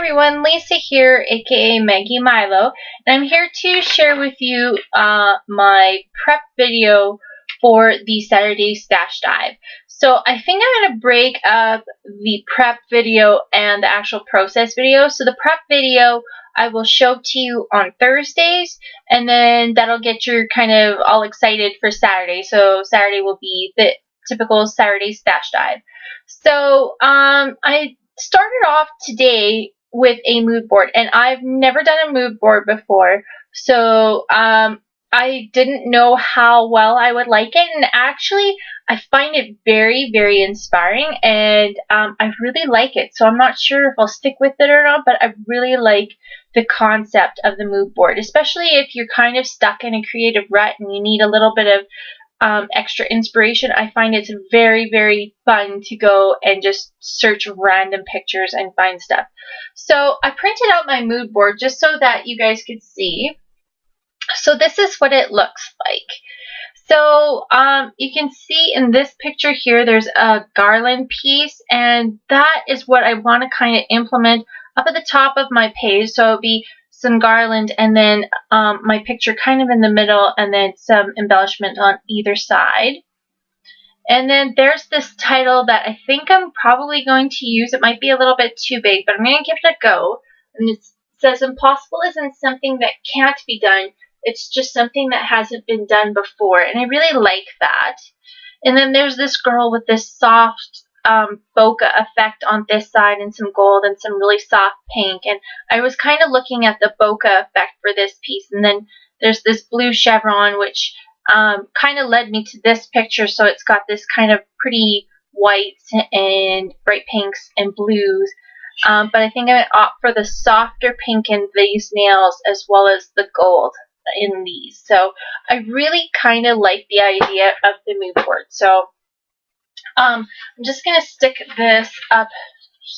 everyone, Lisa here, aka Maggie Milo, and I'm here to share with you my prep video for the Saturday Stash Dive. So I think I'm going to break up the prep video and the actual process video. So the prep video I will show to you on Thursdays, and then that'll get you kind of all excited for Saturday. So Saturday will be the typical Saturday Stash Dive. So I started off today with a mood board, and I've never done a mood board before, so I didn't know how well I would like it, and actually I find it very, very inspiring, and I really like it. So I'm not sure if I'll stick with it or not, but I really like the concept of the mood board, especially if you're kind of stuck in a creative rut and you need a little bit of extra inspiration. I find it's very, very fun to go and just search random pictures and find stuff. So I printed out my mood board just so that you guys could see. So this is what it looks like. So you can see in this picture here, there's a garland piece, and that is what I want to kind of implement up at the top of my page. So it'll be some garland, and then my picture kind of in the middle, and then some embellishment on either side. And then there's this title that I think I'm probably going to use. It might be a little bit too big, but I'm going to give it a go. And it says, "Impossible isn't something that can't be done. It's just something that hasn't been done before." And I really like that. And then there's this girl with this soft bokeh effect on this side, and some gold and some really soft pink. And I was kind of looking at the bokeh effect for this piece. And then there's this blue chevron, which kind of led me to this picture. So it's got this kind of pretty whites and bright pinks and blues. But I think I'm going to opt for the softer pink in these nails as well as the gold in these. So I really kind of like the idea of the mood board. So I'm just going to stick this up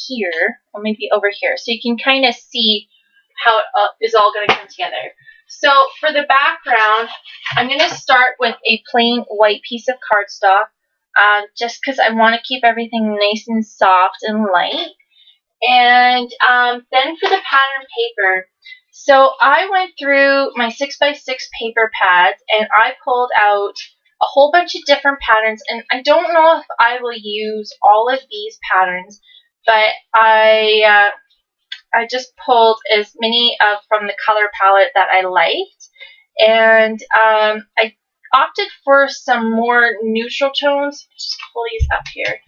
here, or maybe over here, so you can kind of see how it is all going to come together. So for the background, I'm going to start with a plain white piece of cardstock, just because I want to keep everything nice and soft and light. And then for the pattern paper, so I went through my 6x6 paper pads, and I pulled out a whole bunch of different patterns, and I don't know if I will use all of these patterns, but I just pulled as many from the color palette that I liked, and I opted for some more neutral tones. Just pull these up here.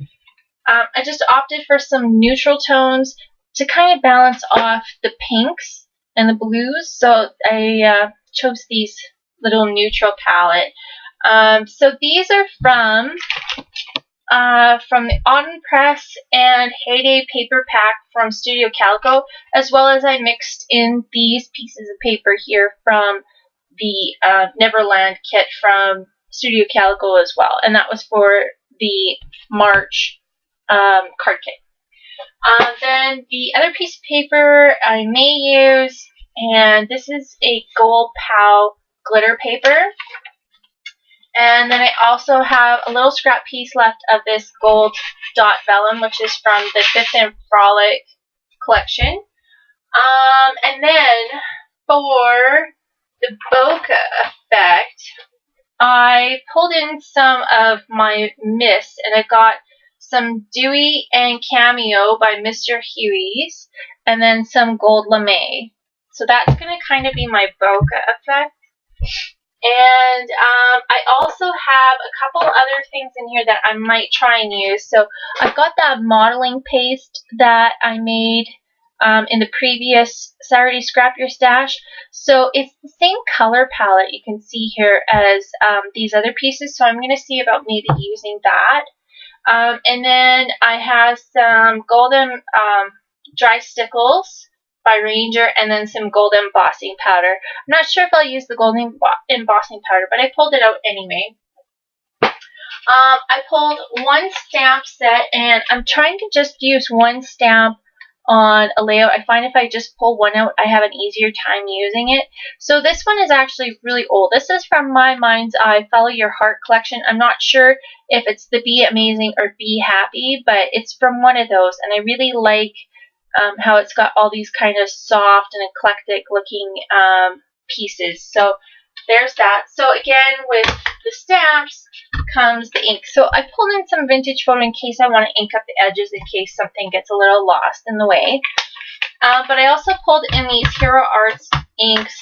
I just opted for some neutral tones to kind of balance off the pinks and the blues, so I chose these little neutral palette. So these are from the Autumn Press and Heyday Paper Pack from Studio Calico, as well as I mixed in these pieces of paper here from the Neverland kit from Studio Calico as well, and that was for the March card kit. Then the other piece of paper I may use, and this is a Gold Pow glitter paper. And then I also have a little scrap piece left of this gold dot vellum, which is from the Fifth and Frolic collection. And then for the bokeh effect, I pulled in some of my mist, and I got some Dewy and Cameo by Mr. Huey's, and then some gold lame. So that's going to kind of be my bokeh effect. And I also have a couple other things in here that I might try and use. So I've got that modeling paste that I made in the previous Saturday Scrap Your Stash. So it's the same color palette you can see here as these other pieces. So I'm going to see about maybe using that. And then I have some golden dry stickles by Ranger, and then some gold embossing powder. I'm not sure if I'll use the golden embossing powder, but I pulled it out anyway. I pulled one stamp set, and I'm trying to just use one stamp on a layout. I find if I just pull one out, I have an easier time using it. So this one is actually really old. This is from My Mind's Eye Follow Your Heart collection. I'm not sure if it's the Be Amazing or Be Happy, but it's from one of those, and I really like how it's got all these kind of soft and eclectic looking pieces. So there's that. So again, with the stamps comes the ink. So I pulled in some vintage photo in case I want to ink up the edges in case something gets a little lost in the way. But I also pulled in these Hero Arts inks.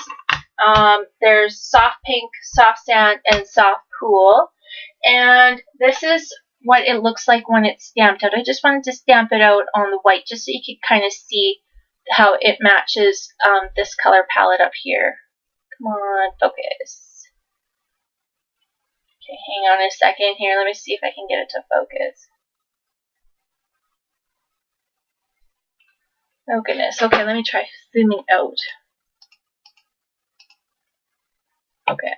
There's soft pink, soft sand, and soft pool. And this is what it looks like when it's stamped out. I just wanted to stamp it out on the white just so you could kind of see how it matches this color palette up here. Come on, focus. Okay, hang on a second here. Let me see if I can get it to focus. Oh goodness. Okay, let me try zooming out. Okay.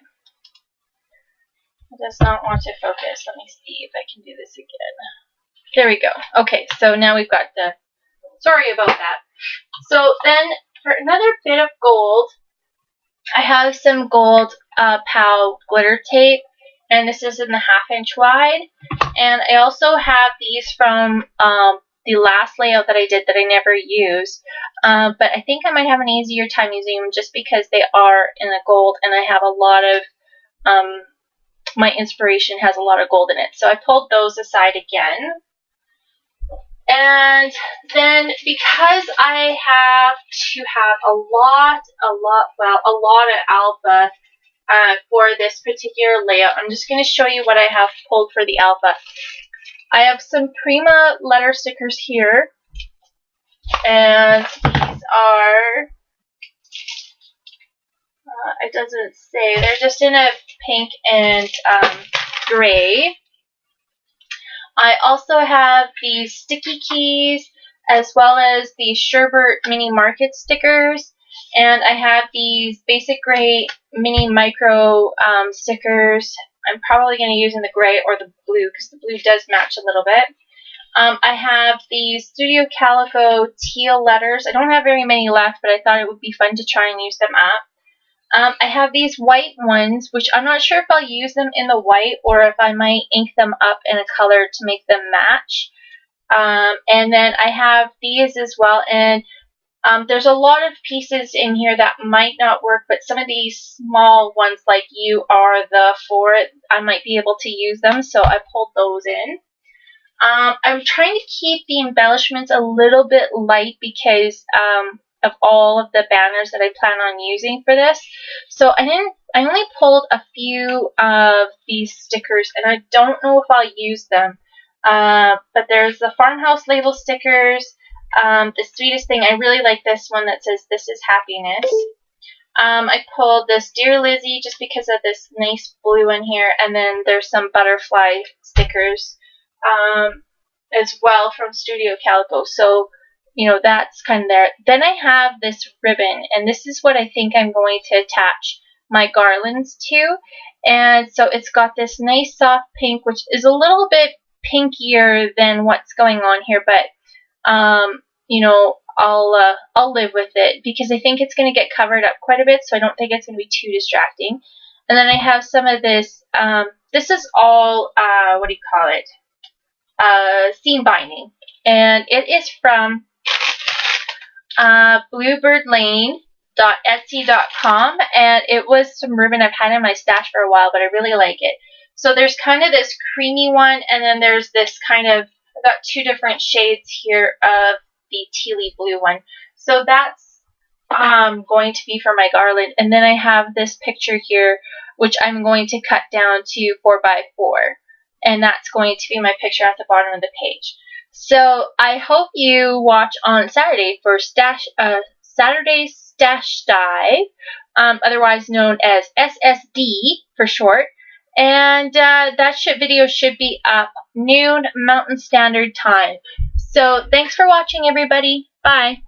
It does not want to focus. Let me see if I can do this again. There we go. Okay, so now we've got the... Sorry about that. So then, for another bit of gold, I have some gold POW glitter tape, and this is in the 1/2 inch wide. And I also have these from the last layout that I did that I never used, but I think I might have an easier time using them just because they are in a gold, and I have a lot of, my inspiration has a lot of gold in it. So I pulled those aside again. And then because I have to have a lot of alpha for this particular layout, I'm just going to show you what I have pulled for the alpha. I have some Prima letter stickers here, and these are, it doesn't say, they're just in a pink and gray. I also have these sticky keys as well as the Sherbert Mini Market stickers, and I have these basic gray mini micro stickers. I'm probably going to use in the gray or the blue because the blue does match a little bit. I have these Studio Calico teal letters. I don't have very many left, but I thought it would be fun to try and use them up. I have these white ones, which I'm not sure if I'll use them in the white or if I might ink them up in a color to make them match. And then I have these as well, and there's a lot of pieces in here that might not work, but some of these small ones like You Are the For It, I might be able to use them, so I pulled those in. I'm trying to keep the embellishments a little bit light because of all of the banners that I plan on using for this. So I only pulled a few of these stickers, and I don't know if I'll use them. But there's the farmhouse label stickers. The sweetest thing, I really like this one that says "This is happiness." I pulled this Dear Lizzie just because of this nice blue one here, and then there's some butterfly stickers as well from Studio Calico. So, you know, that's kind of there. Then I have this ribbon, and this is what I think I'm going to attach my garlands to. And so it's got this nice soft pink, which is a little bit pinkier than what's going on here, but you know, I'll live with it because I think it's going to get covered up quite a bit, so I don't think it's going to be too distracting. And then I have some of this. This is all what do you call it? Seam binding, and it is from bluebirdlane.etsy.com, and it was some ribbon I've had in my stash for a while, but I really like it. So there's kind of this creamy one, and then there's this kind of, I've got two different shades here of the tealy blue one. So that's going to be for my garland. And then I have this picture here, which I'm going to cut down to 4x4. And that's going to be my picture at the bottom of the page. So I hope you watch on Saturday for Saturday Stash Dive, otherwise known as SSD for short. And that video should be up noon Mountain Standard Time. So thanks for watching, everybody. Bye.